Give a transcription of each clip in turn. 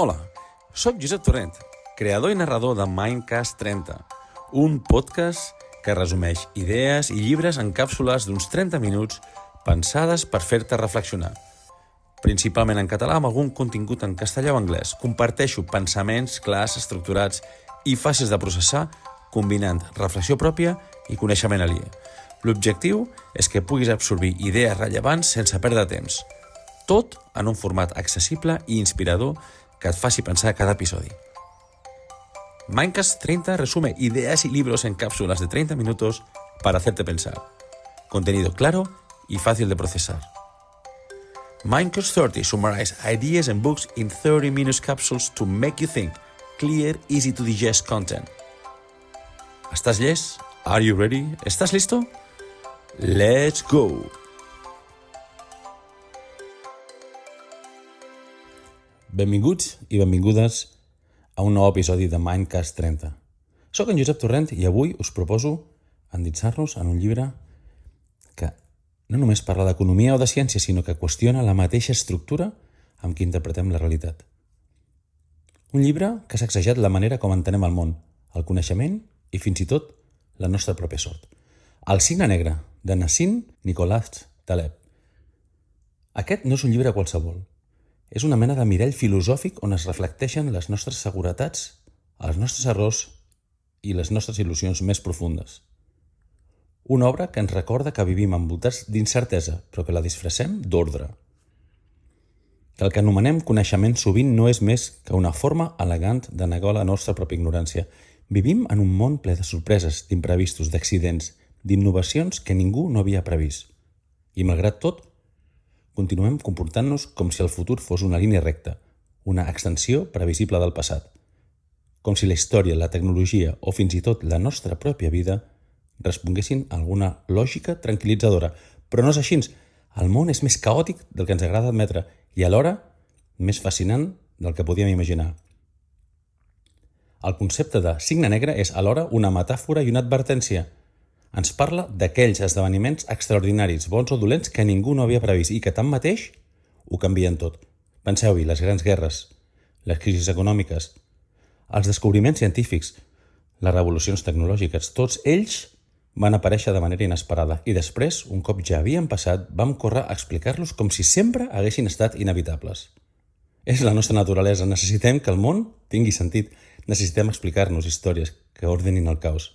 Hola, sóc Josep Torrent, creador i narrador de Mindcast 30, un podcast que resumeix idees i llibres en càpsules d'uns 30 minuts pensades per fer-te reflexionar. Principalment en català amb algun contingut en castellà o anglès, comparteixo pensaments clars, estructurats i fàcils de processar, combinant reflexió pròpia i coneixement aliè. L'objectiu és que puguis absorbir idees rellevants sense perdre temps. Tot en un format accesible i inspirador que et faci pensar cada episodio. Mindcast 30 resume ideas y libros en cápsulas de 30 minutos para hacerte pensar. Contenido claro y fácil de procesar. Mindcast 30 summarize ideas and books in 30 minutes capsules to make you think. Clear, easy to digest content. ¿Estás llest? Are you ready? ¿Estás listo? Let's go! Benvinguts i benvingudes a un nou episodi de Mindcast 30. Soc en Josep Torrent i avui us proposo endinsar-nos en un llibre que no només parla d'economia o de ciència, sinó que qüestiona la mateixa estructura amb què interpretem la realitat. Un llibre que ha sacsejat la manera com entenem el món, el coneixement i fins i tot la nostra pròpia sort. El signe negre, de Nassim Nicholas Taleb. Aquest no és un llibre qualsevol. És una mena de mirall filosòfic on es reflecteixen les nostres seguretats, els nostres errors i les nostres il·lusions més profundes. Una obra que ens recorda que vivim envoltats d'incertesa, però que la disfressem d'ordre. Que el que anomenem coneixement sovint no és més que una forma elegant de negar la nostra pròpia ignorància. Vivim en un món ple de sorpreses, d'imprevistos, d'accidents, d'innovacions que ningú no havia previst. I malgrat tot, continuem comportant-nos com si el futur fos una línia recta, una extensió previsible del passat. Com si la història, la tecnologia o fins i tot la nostra pròpia vida responguessin a alguna lògica tranquil·litzadora. Però no és així. El món és més caòtic del que ens agrada admetre i alhora més fascinant del que podíem imaginar. El concepte de signe negre és alhora una metàfora i una advertència. Ens parla d'aquells esdeveniments extraordinaris, bons o dolents, que ningú no havia previst i que tanmateix ho canvien tot. Penseu-hi, les grans guerres, les crisis econòmiques, els descobriments científics, les revolucions tecnològiques, tots ells van aparèixer de manera inesperada i després, un cop ja havien passat, vam córrer a explicar-los com si sempre haguessin estat inevitables. És la nostra naturalesa, necessitem que el món tingui sentit, necessitem explicar-nos històries que ordenin el caos.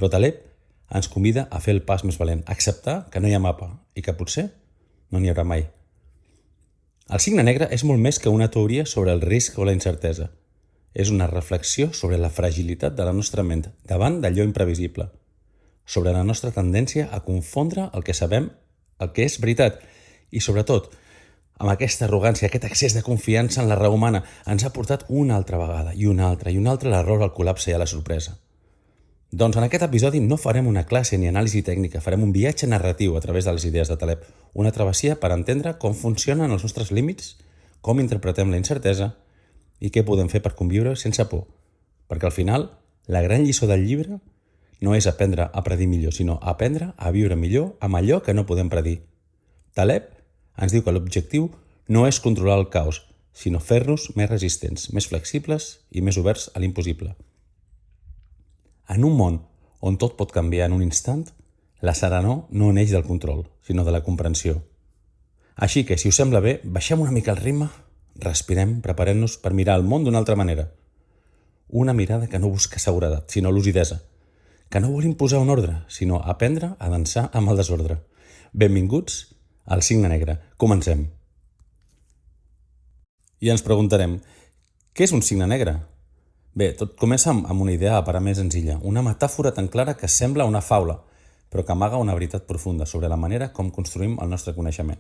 Però Taleb ens convida a fer el pas més valent, a acceptar que no hi ha mapa i que potser no n'hi haurà mai. El signe negre és molt més que una teoria sobre el risc o la incertesa. És una reflexió sobre la fragilitat de la nostra ment davant d'allò imprevisible, sobre la nostra tendència a confondre el que sabem, el que és veritat, i sobretot, amb aquesta arrogància, aquest excés de confiança en la raó humana, ens ha portat una altra vegada, i una altra l'error, al col·lapse i a la sorpresa. Doncs en aquest episodi no farem una classe ni anàlisi tècnica, farem un viatge narratiu a través de les idees de Taleb, una travessia per entendre com funcionen els nostres límits, com interpretem la incertesa i què podem fer per conviure sense por. Perquè al final, la gran lliçó del llibre no és aprendre a predir millor, sinó aprendre a viure millor amb allò que no podem predir. Taleb ens diu que l'objectiu no és controlar el caos, sinó fer-nos més resistents, més flexibles i més oberts a l'impossible. En un món on tot pot canviar en un instant, la serenor no neix del control, sinó de la comprensió. Així que, si us sembla bé, baixem una mica el ritme, respirem, preparem-nos per mirar el món d'una altra manera. Una mirada que no busca seguretat, sinó lucidesa, que no vol imposar un ordre, sinó aprendre a dansar amb el desordre. Benvinguts al signe negre. Comencem. I ens preguntarem, què és un signe negre? Bé, tot comença amb una idea a parar més senzilla, una metàfora tan clara que sembla una faula, però que amaga una veritat profunda sobre la manera com construïm el nostre coneixement.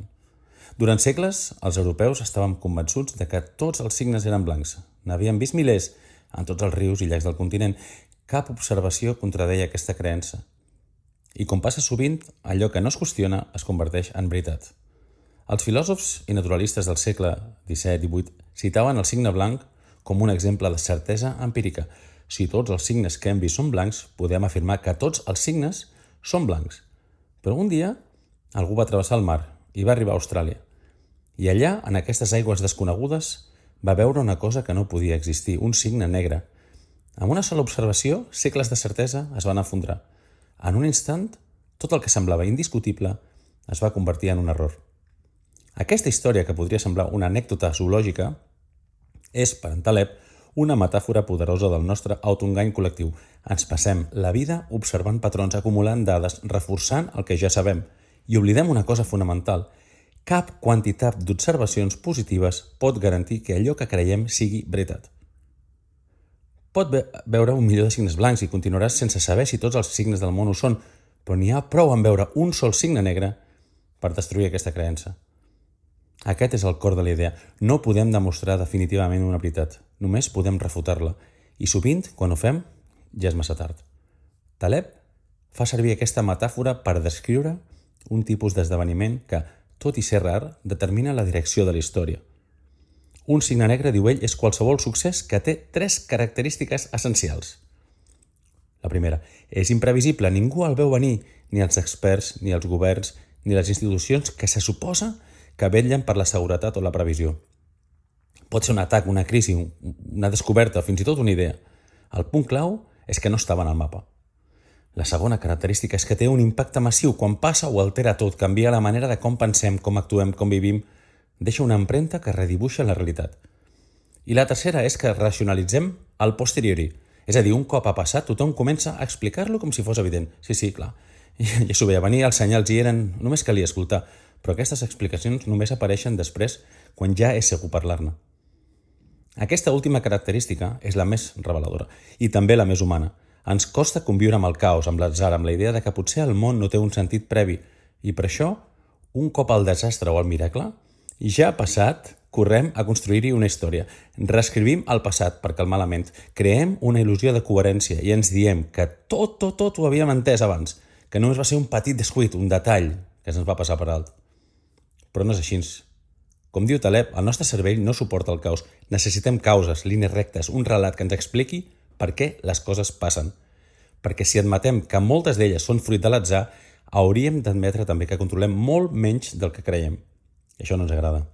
Durant segles, els europeus estàvem convençuts de que tots els signes eren blancs. N'havíem vist milers en tots els rius i llacs del continent. Cap observació contradeia aquesta creença. I com passa sovint, allò que no es qüestiona es converteix en veritat. Els filòsofs i naturalistes del segle XVII i XVIII citaven el signe blanc com un exemple de certesa empírica. Si tots els signes que hem vist són blancs, podem afirmar que tots els signes són blancs. Però un dia, algú va travessar el mar i va arribar a Austràlia. I allà, en aquestes aigües desconegudes, va veure una cosa que no podia existir, un signe negre. Amb una sola observació, segles de certesa es van afondrar. En un instant, tot el que semblava indiscutible es va convertir en un error. Aquesta història, que podria semblar una anècdota zoològica, és, per en Taleb, una metàfora poderosa del nostre autoengany col·lectiu. Ens passem la vida observant patrons, acumulant dades, reforçant el que ja sabem, i oblidem una cosa fonamental. Cap quantitat d'observacions positives pot garantir que allò que creiem sigui veritat. Pot veure un milió de signes blancs i continuaràs sense saber si tots els signes del món ho són, però n'hi ha prou en veure un sol signe negre per destruir aquesta creença. Aquest és el cor de la idea. No podem demostrar definitivament una veritat, només podem refutar-la, i sovint, quan ho fem, ja és massa tard. Taleb fa servir aquesta metàfora per descriure un tipus d'esdeveniment que, tot i ser rar, determina la direcció de la història. Un signe negre, diu ell, és qualsevol succés que té 3 característiques essencials. La primera, és imprevisible, ningú el veu venir, ni els experts, ni els governs, ni les institucions que se suposa que vetllen per la seguretat o la previsió. Pot ser un atac, una crisi, una descoberta, fins i tot una idea. El punt clau és que no estava en el mapa. La segona característica és que té un impacte massiu. Quan passa ho altera tot, canvia la manera de com pensem, com actuem, com vivim, deixa una empremta que redibuixa la realitat. I la tercera és que racionalitzem al posteriori. És a dir, un cop ha passat, tothom comença a explicar-lo com si fos evident. Sí, clar. Ja s'ho veia venir, els senyals hi eren, només calia escoltar. Però aquestes explicacions només apareixen després quan ja és segur parlar-ne. Aquesta última característica és la més reveladora i també la més humana. Ens costa conviure amb el caos, amb l'atzar, amb la idea de que potser el món no té un sentit previ i per això, un cop el desastre o el miracle ja ha passat, correm a construir-hi una història. Reescrivim el passat per calmar la ment, creem una il·lusió de coherència i ens diem que tot ho havíem entès abans, que només va ser un petit descuit, un detall que se'ns va passar per alt. Però no és així. Com diu Taleb, el nostre cervell no suporta el caos. Necessitem causes, línies rectes, un relat que ens expliqui per què les coses passen. Perquè si admetem que moltes d'elles són fruit de l'atzar, hauríem d'admetre també que controlem molt menys del que creiem. I això no ens agrada.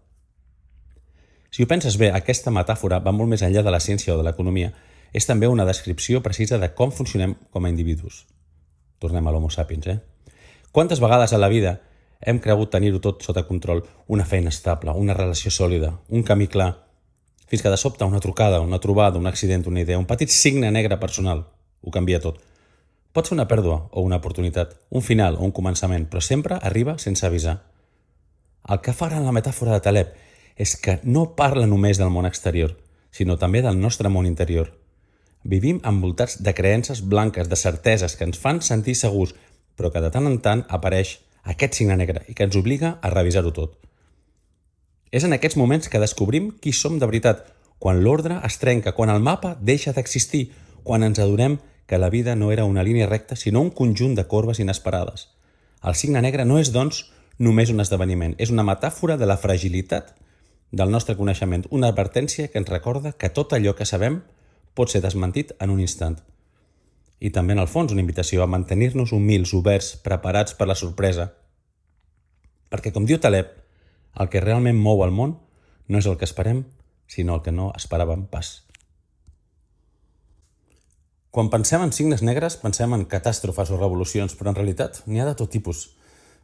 Si ho penses bé, aquesta metàfora va molt més enllà de la ciència o de l'economia. És també una descripció precisa de com funcionem com a individus. Tornem a l'Homo sapiens, Quantes vegades a la vida hem cregut tenir-ho tot sota control, una feina estable, una relació sòlida, un camí clar, fins que de sobte una trucada, una trobada, un accident, una idea, un petit signe negre personal, ho canvia tot. Pot ser una pèrdua o una oportunitat, un final o un començament, però sempre arriba sense avisar. El que fa en la metàfora de Taleb és que no parla només del món exterior, sinó també del nostre món interior. Vivim envoltats de creences blanques, de certeses que ens fan sentir segurs, però que de tant en tant apareix aquest signe negre i que ens obliga a revisar-ho tot. És en aquests moments que descobrim qui som de veritat, quan l'ordre es trenca, quan el mapa deixa d'existir, quan ens adonem que la vida no era una línia recta, sinó un conjunt de corbes inesperades. El signe negre no és, doncs, només un esdeveniment, és una metàfora de la fragilitat del nostre coneixement, una advertència que ens recorda que tot allò que sabem pot ser desmentit en un instant. I també, en el fons, una invitació a mantenir-nos humils, oberts, preparats per la sorpresa. Perquè, com diu Taleb, el que realment mou el món no és el que esperem, sinó el que no esperàvem pas. Quan pensem en signes negres, pensem en catàstrofes o revolucions, però en realitat n'hi ha de tot tipus.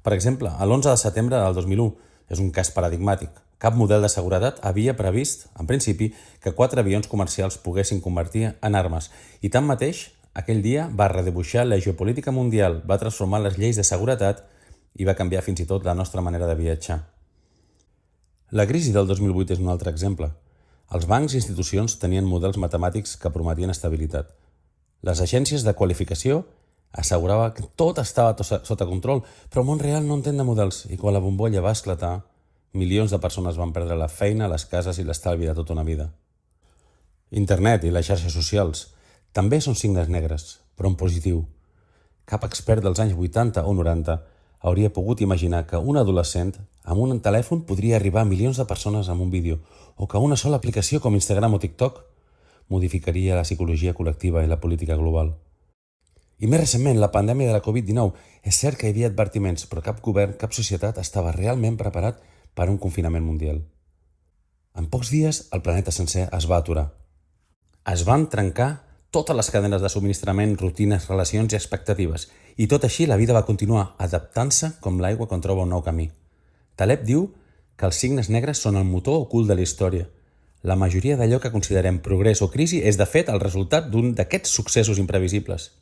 Per exemple, l'11 de setembre del 2001 és un cas paradigmàtic. Cap model de seguretat havia previst, en principi, que 4 avions comercials poguessin convertir en armes. I tanmateix, aquell dia va redibuixar la geopolítica mundial, va transformar les lleis de seguretat i va canviar fins i tot la nostra manera de viatjar. La crisi del 2008 és un altre exemple. Els bancs i institucions tenien models matemàtics que prometien estabilitat. Les agències de qualificació asseguraven que tot estava sota control, però el món real no entén de models i quan la bombolla va esclatar, milions de persones van perdre la feina, les cases i l'estalvi de tota una vida. Internet i les xarxes socials també són signes negres, però en positiu. Cap expert dels anys 80 o 90 hauria pogut imaginar que un adolescent amb un telèfon podria arribar a milions de persones amb un vídeo o que una sola aplicació com Instagram o TikTok modificaria la psicologia col·lectiva i la política global. I més recentment, la pandèmia de la Covid-19. És cert que hi havia advertiments, però cap govern, cap societat estava realment preparat per a un confinament mundial. En pocs dies, el planeta sencer es va aturar. Es van trencar totes les cadenes de subministrament, rutines, relacions i expectatives. I tot així la vida va continuar adaptant-se com l'aigua quan troba un nou camí. Taleb diu que els signes negres són el motor ocult de la història. La majoria d'allò que considerem progrés o crisi és, de fet, el resultat d'un d'aquests successos imprevisibles.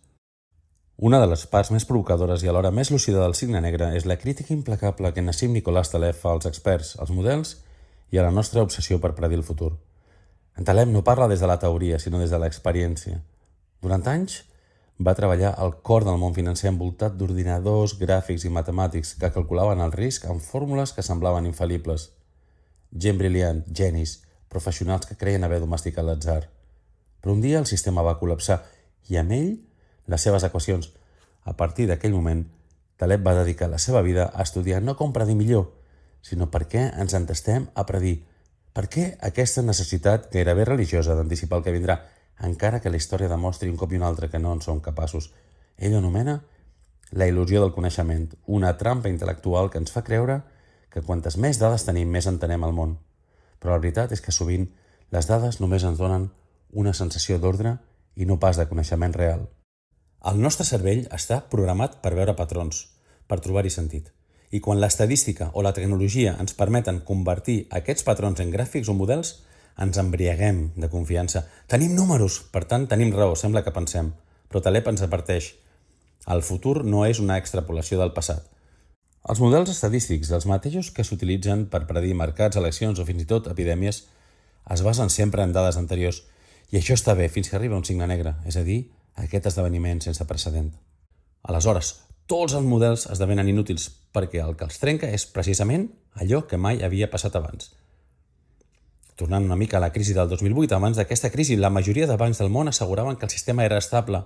Una de les parts més provocadores i alhora més lúcida del signe negre és la crítica implacable que Nassim Nicolás Taleb fa als experts, als models i a la nostra obsessió per predir el futur. En Taleb no parla des de la teoria, sinó des de l'experiència. Durant anys va treballar al cor del món financer envoltat d'ordinadors, gràfics i matemàtics que calculaven el risc amb fórmules que semblaven infal·libles. Gent brillant, genis, professionals que creien haver domesticat l'atzar. Però un dia el sistema va col·lapsar i amb ell les seves equacions. A partir d'aquell moment, Taleb va dedicar la seva vida a estudiar no com predir millor, sinó per què ens entestem a predir. Per què aquesta necessitat gairebé religiosa d'anticipar el que vindrà, encara que la història demostri un cop i un altre que no en som capaços? Ell anomena la il·lusió del coneixement, una trampa intel·lectual que ens fa creure que quantes més dades tenim, més entenem el món. Però la veritat és que sovint les dades només ens donen una sensació d'ordre i no pas de coneixement real. El nostre cervell està programat per veure patrons, per trobar-hi sentit. I quan l'estadística o la tecnologia ens permeten convertir aquests patrons en gràfics o models, ens embriaguem de confiança. Tenim números, per tant tenim raó, sembla que pensem. Però Taleb ens adverteix. El futur no és una extrapolació del passat. Els models estadístics, els mateixos que s'utilitzen per predir mercats, eleccions o fins i tot epidèmies, es basen sempre en dades anteriors. I això està bé fins que arriba un signe negre, és a dir, aquest esdeveniment sense precedent. Aleshores, tots els models esdevenen inútils perquè el que els trenca és precisament allò que mai havia passat abans. Tornant una mica a la crisi del 2008, abans d'aquesta crisi, la majoria de bancs del món asseguraven que el sistema era estable.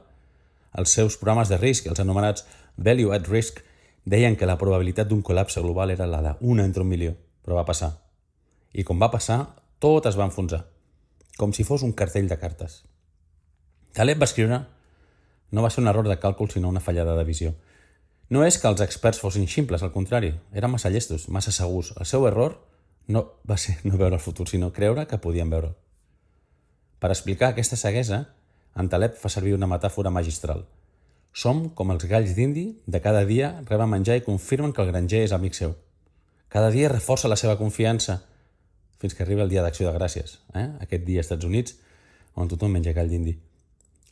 Els seus programes de risc, els anomenats Value at Risk, deien que la probabilitat d'un col·lapse global era la d'una entre 1.000.000, però va passar. I com va passar, tot es va enfonsar, com si fos un cartell de cartes. Taleb va escriure: no va ser un error de càlcul, sinó una fallada de visió. No és que els experts fossin ximples, al contrari, eren massa llestos, massa segurs. El seu error no va ser no veure el futur, sinó creure que podien veure'l. Per explicar aquesta ceguesa, en Taleb fa servir una metàfora magistral. Som com els galls d'indi, de cada dia reben menjar i confirmen que el granger és amic seu. Cada dia reforça la seva confiança fins que arriba el dia d'acció de gràcies, aquest dia als Estats Units, on tothom menja gall d'indi.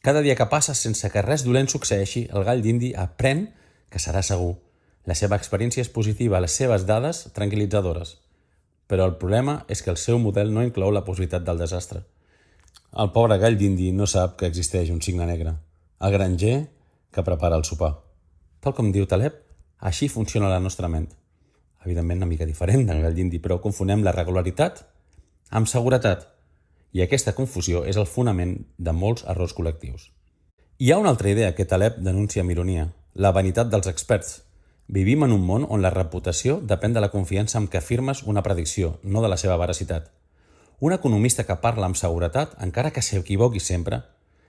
Cada dia que passa sense que res dolent succeeixi, el gall d'indi aprèn que serà segur. La seva experiència és positiva, les seves dades tranquil·litzadores. Però el problema és que el seu model no inclou la possibilitat del desastre. El pobre gall d'indi no sap que existeix un signe negre. El granger que prepara el sopar. Tal com diu Taleb, així funciona la nostra ment. Evidentment una mica diferent del gall d'indi, però confonem la regularitat amb seguretat. I aquesta confusió és el fonament de molts errors col·lectius. Hi ha una altra idea que Taleb denuncia amb ironia: la vanitat dels experts. Vivim en un món on la reputació depèn de la confiança amb què afirmes una predicció, no de la seva veracitat. Un economista que parla amb seguretat, encara que s'equivoqui sempre,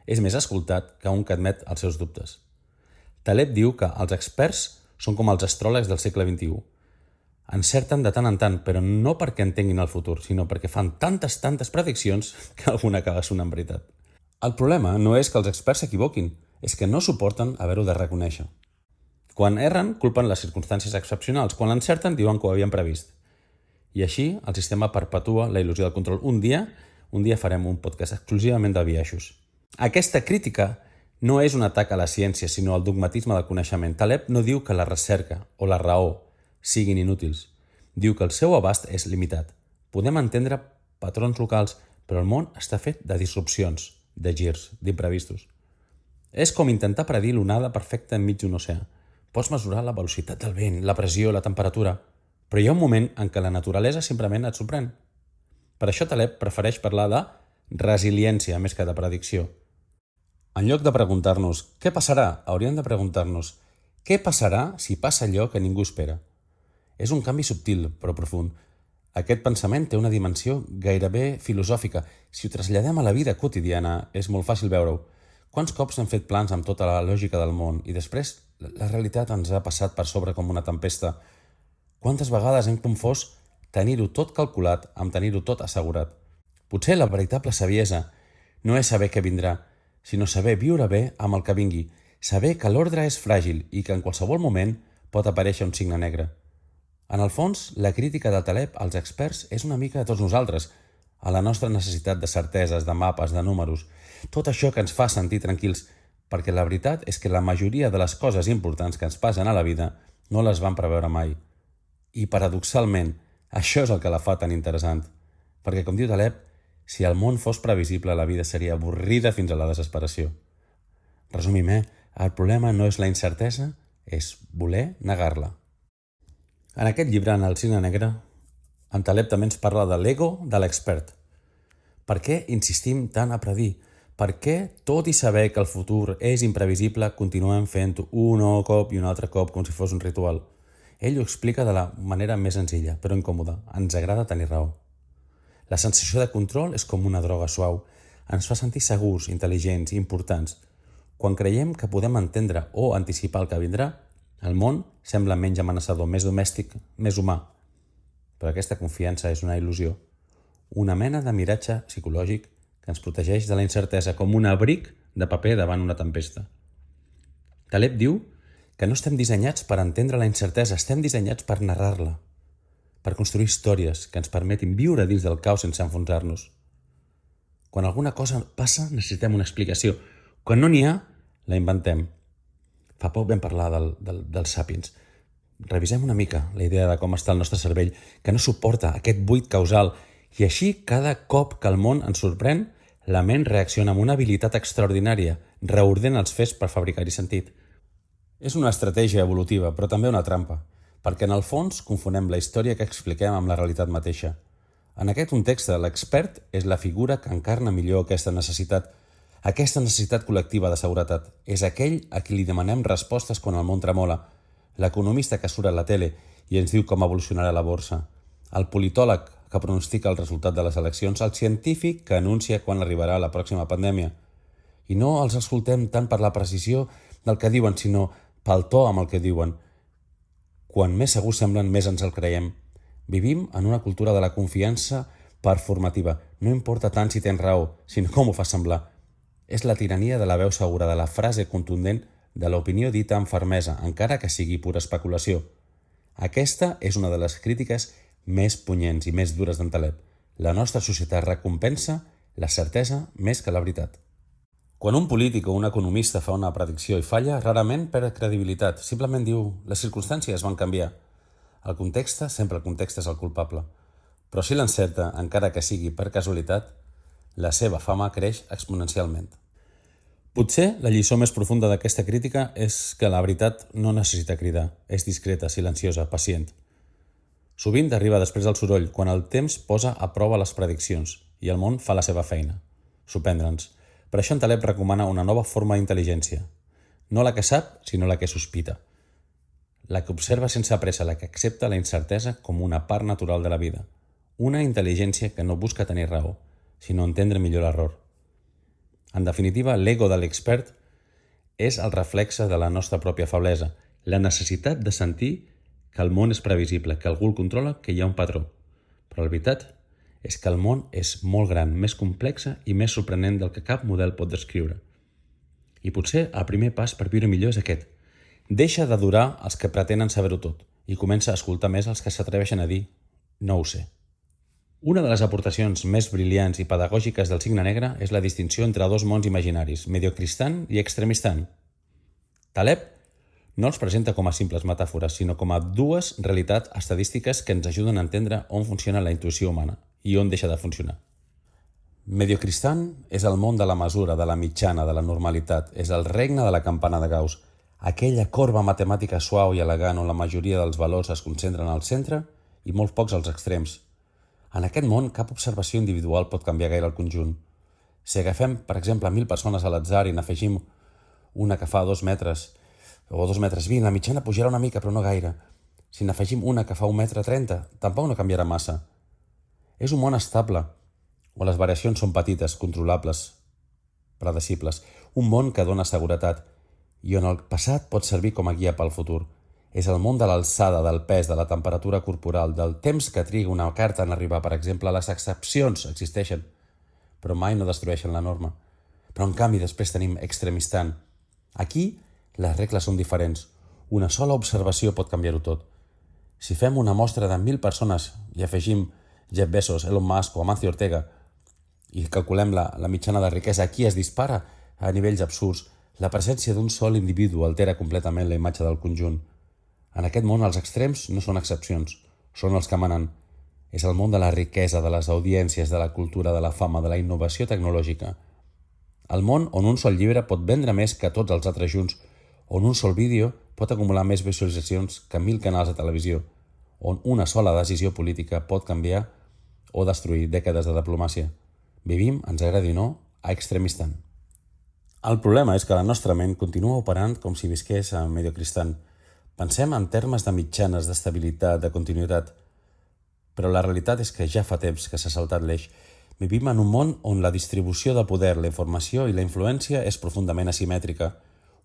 és més escoltat que un que admet els seus dubtes. Taleb diu que els experts són com els astròlegs del segle XXI. Encerten de tant en tant, però no perquè entenguin el futur, sinó perquè fan tantes prediccions que alguna acaba sonant veritat. El problema no és que els experts s'equivoquin, és que no suporten haver-ho de reconèixer. Quan erren, culpen les circumstàncies excepcionals. Quan l'encerten, diuen que ho havien previst. I així, el sistema perpetua la il·lusió del control. Un dia farem un podcast exclusivament de biaixos. Aquesta crítica no és un atac a la ciència, sinó al dogmatisme del coneixement. Taleb no diu que la recerca o la raó siguin inútils. Diu que el seu abast és limitat. Podem entendre patrons locals, però el món està fet de disrupcions, de girs, d'imprevistos. És com intentar predir l'onada perfecta enmig d'un oceà. Pots mesurar la velocitat del vent, la pressió, la temperatura, però hi ha un moment en què la naturalesa simplement et sorprèn. Per això Taleb prefereix parlar de resiliència més que de predicció. En lloc de preguntar-nos què passarà, hauríem de preguntar-nos què passarà si passa allò que ningú espera. És un canvi subtil, però profund. Aquest pensament té una dimensió gairebé filosòfica. Si ho traslladem a la vida quotidiana, és molt fàcil veure-ho. Quants cops hem fet plans amb tota la lògica del món i després la realitat ens ha passat per sobre com una tempesta? Quantes vegades hem confós tenir-ho tot calculat amb tenir-ho tot assegurat. Potser la veritable saviesa no és saber què vindrà, sinó saber viure bé amb el que vingui, saber que l'ordre és fràgil i que en qualsevol moment pot aparèixer un signe negre. En el fons, la crítica de Taleb als experts és una mica de tots nosaltres, a la nostra necessitat de certeses, de mapes, de números, tot això que ens fa sentir tranquils, perquè la veritat és que la majoria de les coses importants que ens passen a la vida no les van preveure mai. I paradoxalment, això és el que la fa tan interessant, perquè com diu Taleb, si el món fos previsible, la vida seria avorrida fins a la desesperació. Resumim, el problema no és la incertesa, és voler negar-la. En aquest llibre, en el Cigne Negre, en Taleb també ens parla de l'ego de l'expert. Per què insistim tant a predir? Per què, tot i saber que el futur és imprevisible, continuem fent un cop i un altre cop com si fos un ritual? Ell ho explica de la manera més senzilla, però incòmoda. Ens agrada tenir raó. La sensació de control és com una droga suau. Ens fa sentir segurs, intel·ligents, importants. Quan creiem que podem entendre o anticipar el que vindrà, el món sembla menys amenaçador, més domèstic, més humà. Però aquesta confiança és una il·lusió. Una mena de miratge psicològic que ens protegeix de la incertesa com un abric de paper davant una tempesta. Taleb diu que no estem dissenyats per entendre la incertesa, estem dissenyats per narrar-la, per construir històries que ens permetin viure dins del caos sense enfonsar-nos. Quan alguna cosa passa, necessitem una explicació. Quan no n'hi ha, la inventem. Fa poc vam parlar dels Sapiens. Revisem una mica la idea de com està el nostre cervell, que no suporta aquest buit causal, i així, cada cop que el món ens sorprèn, la ment reacciona amb una habilitat extraordinària, reordena els fets per fabricar-hi sentit. És una estratègia evolutiva, però també una trampa, perquè en el fons confonem la història que expliquem amb la realitat mateixa. En aquest context, l'expert és la figura que encarna millor aquesta necessitat col·lectiva de seguretat. És aquell a qui li demanem respostes quan el món tremola, l'economista que surt a la tele i ens diu com evolucionarà la borsa, el politòleg que pronostica el resultat de les eleccions, el científic que anuncia quan arribarà la pròxima pandèmia. I no els escoltem tant per la precisió del que diuen, sinó pel to amb el que diuen. Quan més segurs semblen, més ens el creiem. Vivim en una cultura de la confiança performativa. No importa tant si tens raó, sinó com ho fas semblar. És la tirania de la veu segura, de la frase contundent, de l'opinió dita amb fermesa, encara que sigui pura especulació. Aquesta és una de les crítiques més punyents i més dures d'en Taleb. La nostra societat recompensa la certesa més que la veritat. Quan un polític o un economista fa una predicció i falla, rarament perd credibilitat. Simplement diu, les circumstàncies van canviar. Sempre el context és el culpable. Però si l'encerta, encara que sigui per casualitat, la seva fama creix exponencialment. Potser la lliçó més profunda d'aquesta crítica és que la veritat no necessita cridar, és discreta, silenciosa, pacient. Sovint arriba després del soroll, quan el temps posa a prova les prediccions i el món fa la seva feina, sorprendre'ns. Per això en Taleb recomana una nova forma d'intel·ligència. No la que sap, sinó la que sospita. La que observa sense pressa, la que accepta la incertesa com una part natural de la vida. Una intel·ligència que no busca tenir raó, sinó entendre millor l'error. En definitiva, l'ego de l'expert és el reflexe de la nostra pròpia feblesa, la necessitat de sentir que el món és previsible, que algú el controla, que hi ha un patró. Però la veritat és que el món és molt gran, més complexa i més sorprenent del que cap model pot descriure. I potser el primer pas per viure millor és aquest. Deixa d'adorar els que pretenen saber-ho tot i comença a escoltar més els que s'atreveixen a dir «no ho sé». Una de les aportacions més brillants i pedagògiques del Cigne Negre és la distinció entre dos mons imaginaris, mediocristan i extremistan. Taleb no els presenta com a simples metàfores, sinó com a dues realitats estadístiques que ens ajuden a entendre on funciona la intuïció humana i on deixa de funcionar. Mediocristan és el món de la mesura, de la mitjana, de la normalitat. És el regne de la campana de Gauss, aquella corba matemàtica suau i elegant on la majoria dels valors es concentren al centre i molt pocs als extrems. En aquest món, cap observació individual pot canviar gaire el conjunt. Si agafem, per exemple, 1.000 persones a l'atzar i n'afegim una que fa 2 metres o 2,20 metres, la mitjana pujarà una mica, però no gaire. Si n'afegim una que fa 1,30 metres, tampoc no canviarà massa. És un món estable, on les variacions són petites, controlables, predecibles. Un món que dona seguretat i on el passat pot servir com a guia pel futur. És el món de l'alçada, del pes, de la temperatura corporal, del temps que triga una carta en arribar. Per exemple, les excepcions existeixen, però mai no destrueixen la norma. Però en canvi després tenim Extremistan. Aquí les regles són diferents. Una sola observació pot canviar-ho tot. Si fem una mostra de 1.000 persones i afegim Jeff Bezos, Elon Musk o Amancio Ortega i calculem la mitjana de riquesa, aquí es dispara a nivells absurds. La presència d'un sol individu altera completament la imatge del conjunt. En aquest món els extrems no són excepcions, són els que manen. És el món de la riquesa, de les audiències, de la cultura, de la fama, de la innovació tecnològica. El món on un sol llibre pot vendre més que tots els altres junts, on un sol vídeo pot acumular més visualitzacions que 1.000 canals de televisió, on una sola decisió política pot canviar o destruir dècades de diplomàcia. Vivim, ens agradi o no, a Extremistan. El problema és que la nostra ment continua operant com si visqués a Mediocristan. Pensem en termes de mitjanes, d'estabilitat, de continuïtat. Però la realitat és que ja fa temps que s'ha saltat l'eix. Vivim en un món on la distribució de poder, la informació i la influència és profundament asimètrica.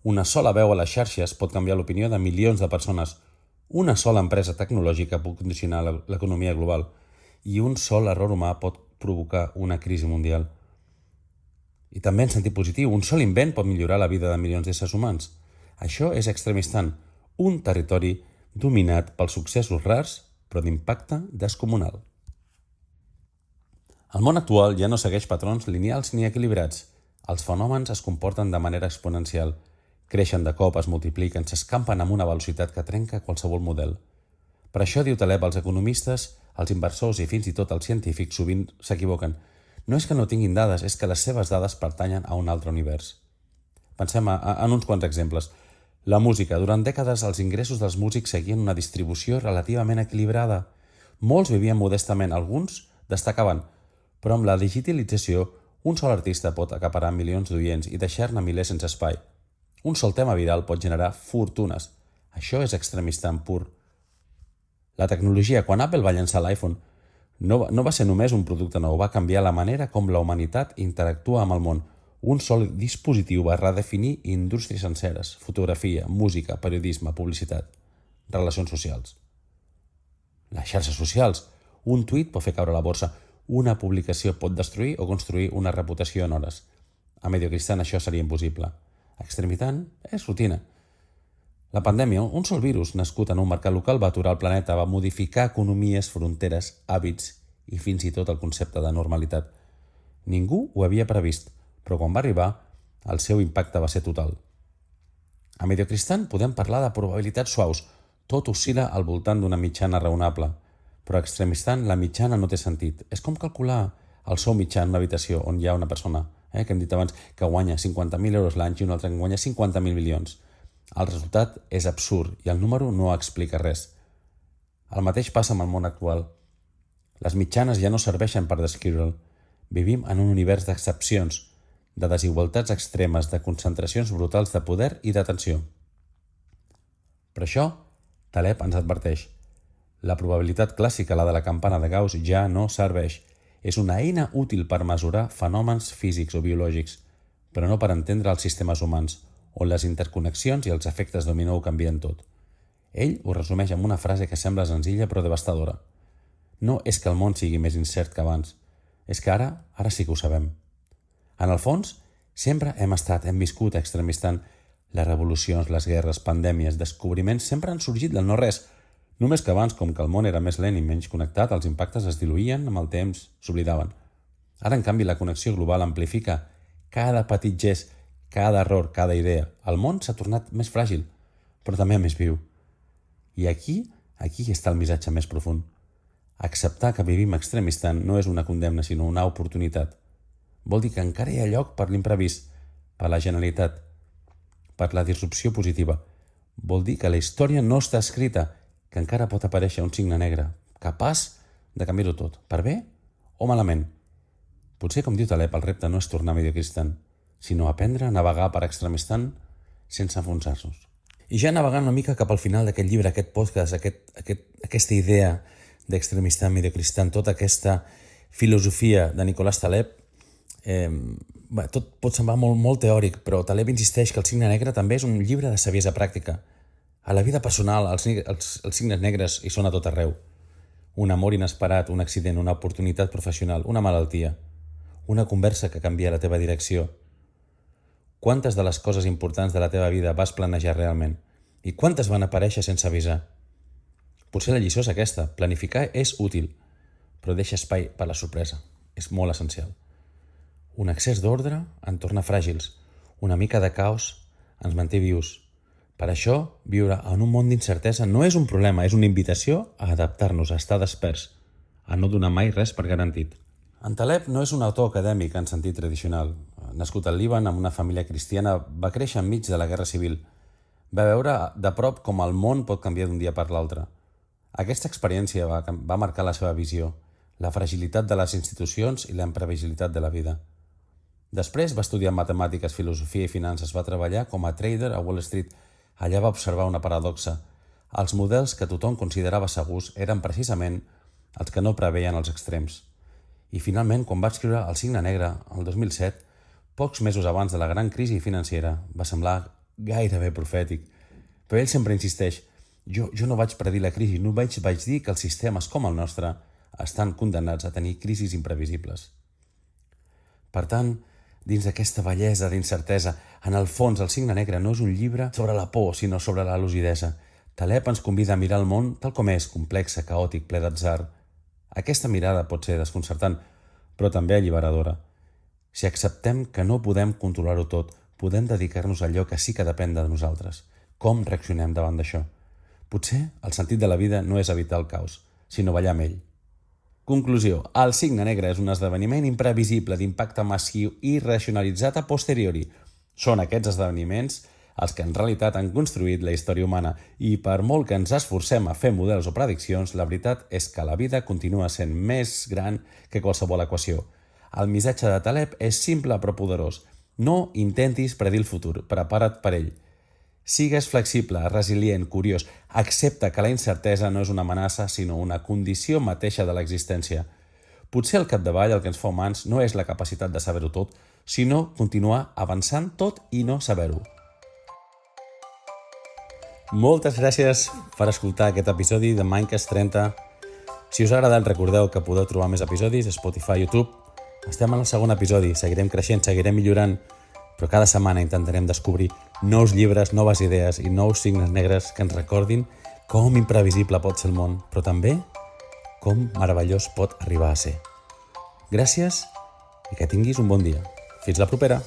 Una sola veu a les xarxes pot canviar l'opinió de milions de persones. Una sola empresa tecnològica pot condicionar l'economia global. I un sol error humà pot provocar una crisi mundial. I també en sentit positiu, un sol invent pot millorar la vida de milions d'éssers humans. Això és Extremistan, un territori dominat pels successos rars, però d'impacte descomunal. El món actual ja no segueix patrons lineals ni equilibrats. Els fenòmens es comporten de manera exponencial. Creixen de cop, es multipliquen, s'escampen amb una velocitat que trenca qualsevol model. Per això, diu Taleb, els economistes, els inversors i fins i tot els científics sovint s'equivoquen. No és que no tinguin dades, és que les seves dades pertanyen a un altre univers. Pensem en uns quants exemples. La música. Durant dècades els ingressos dels músics seguien una distribució relativament equilibrada. Molts vivien modestament, alguns destacaven, però amb la digitalització un sol artista pot acaparar milions d'oients i deixar-ne milers sense espai. Un sol tema viral pot generar fortunes. Això és Extremistan pur. La tecnologia, quan Apple va llançar l'iPhone, no va ser només un producte nou, va canviar la manera com la humanitat interactua amb el món. Un sol dispositiu va redefinir indústries senceres, fotografia, música, periodisme, publicitat, relacions socials. Les xarxes socials. Un tuit pot fer caure la borsa. Una publicació pot destruir o construir una reputació en hores. A Mediocristan això seria impossible. Extremistan és rutina. La pandèmia, un sol virus nascut en un mercat local va aturar el planeta, va modificar economies, fronteres, hàbits i fins i tot el concepte de normalitat. Ningú ho havia previst, però quan va arribar, el seu impacte va ser total. A Mediocristan podem parlar de probabilitats suaus. Tot oscil·la al voltant d'una mitjana raonable. Però a Extremistan la mitjana no té sentit. És com calcular el sou mitjà en una habitació on hi ha una persona, que hem dit abans, que guanya 50.000 euros l'any i una altra que guanya 50.000 milions. El resultat és absurd i el número no explica res. El mateix passa amb el món actual. Les mitjanes ja no serveixen per descriure'l. Vivim en un univers d'excepcions, de desigualtats extremes, de concentracions brutals de poder i d'atenció. Per això, Taleb ens adverteix. La probabilitat clàssica, la de la campana de Gauss, ja no serveix. És una eina útil per mesurar fenòmens físics o biològics, però no per entendre els sistemes humans, on les interconnexions i els efectes dominó ho canvien tot. Ell ho resumeix amb una frase que sembla senzilla però devastadora. No és que el món sigui més incert que abans, és que ara sí que ho sabem. En el fons, sempre hem viscut a Extremistan. Les revolucions, les guerres, pandèmies, descobriments sempre han sorgit del no-res. Només que abans, com que el món era més lent i menys connectat, els impactes es diluïen amb el temps, s'oblidaven. Ara, en canvi, la connexió global amplifica cada petit gest, cada error, cada idea. El món s'ha tornat més fràgil, però també més viu. I aquí està el missatge més profund. Acceptar que vivim a Extremistan no és una condemna, sinó una oportunitat. Vol dir que encara hi ha lloc per l'imprevist, per la genialitat, per la disrupció positiva. Vol dir que la història no està escrita, que encara pot aparèixer un signe negre, capaç de canviar-ho tot, per bé o malament. Potser, com diu Taleb, el repte no és tornar a Mediocristan, sinó aprendre a navegar per Extremistan sense enfonsar-nos. I ja navegant una mica cap al final d'aquest llibre, aquest podcast, aquesta idea d'Extremistan, Mediocristan, tota aquesta filosofia de Nicolás Taleb, tot pot semblar molt teòric, però Taleb insisteix que el signe negre també és un llibre de saviesa pràctica. A la vida personal, els signes negres hi són a tot arreu. Un amor inesperat, un accident, una oportunitat professional, una malaltia, una conversa que canvia la teva direcció. Quantes de les coses importants de la teva vida vas planejar realment? I quantes van aparèixer sense avisar? Potser la lliçó és aquesta. Planificar és útil, però deixa espai per la sorpresa. És molt essencial. Un excés d'ordre en torna fràgils. Una mica de caos ens manté vius. Per això, viure en un món d'incertesa no és un problema, és una invitació a adaptar-nos, a estar desperts, a no donar mai res per garantit. En Taleb no és un autor acadèmic en sentit tradicional. Nascut al Líban amb una família cristiana, va créixer enmig de la Guerra Civil. Va veure de prop com el món pot canviar d'un dia per l'altre. Aquesta experiència va marcar la seva visió, la fragilitat de les institucions i la imprevisibilitat de la vida. Després va estudiar matemàtiques, filosofia i finances. Va treballar com a trader a Wall Street. Allà va observar una paradoxa. Els models que tothom considerava segurs eren precisament els que no preveien els extrems. I finalment, quan va escriure El signe negre, el 2007, pocs mesos abans de la gran crisi financera, va semblar gairebé profètic. Però ell sempre insisteix: jo no vaig predir la crisi, no vaig dir que els sistemes com el nostre estan condemnats a tenir crisis imprevisibles. Per tant, dins d'aquesta bellesa d'incertesa, en el fons, El signe negre no és un llibre sobre la por, sinó sobre la lucidesa. Taleb ens convida a mirar el món tal com és, complex, caòtic, ple d'atzar. Aquesta mirada pot ser desconcertant, però també alliberadora. Si acceptem que no podem controlar-ho tot, podem dedicar-nos a allò que sí que depèn de nosaltres. Com reaccionem davant d'això? Potser el sentit de la vida no és evitar el caos, sinó ballar amb ell. Conclusió. El signe negre és un esdeveniment imprevisible d'impacte massiu i racionalitzat a posteriori. Són aquests esdeveniments els que en realitat han construït la història humana i per molt que ens esforcem a fer models o prediccions, la veritat és que la vida continua sent més gran que qualsevol equació. El missatge de Taleb és simple però poderós. No intentis predir el futur, prepara't per ell. Sigues flexible, resilient, curiós. Accepta que la incertesa no és una amenaça, sinó una condició mateixa de l'existència. Potser al capdavall el que ens fa humans no és la capacitat de saber-ho tot, sinó continuar avançant tot i no saber-ho. Moltes gràcies per escoltar aquest episodi de Mindcast 30. Si us ha agradat, recordeu que podeu trobar més episodis a Spotify, YouTube. Estem en el segon episodi, seguirem creixent, seguirem millorant, però cada setmana intentarem descobrir nous llibres, noves idees i nous signes negres que ens recordin com imprevisible pot ser el món, però també com meravellós pot arribar a ser. Gràcies i que tinguis un bon dia. Fins la propera!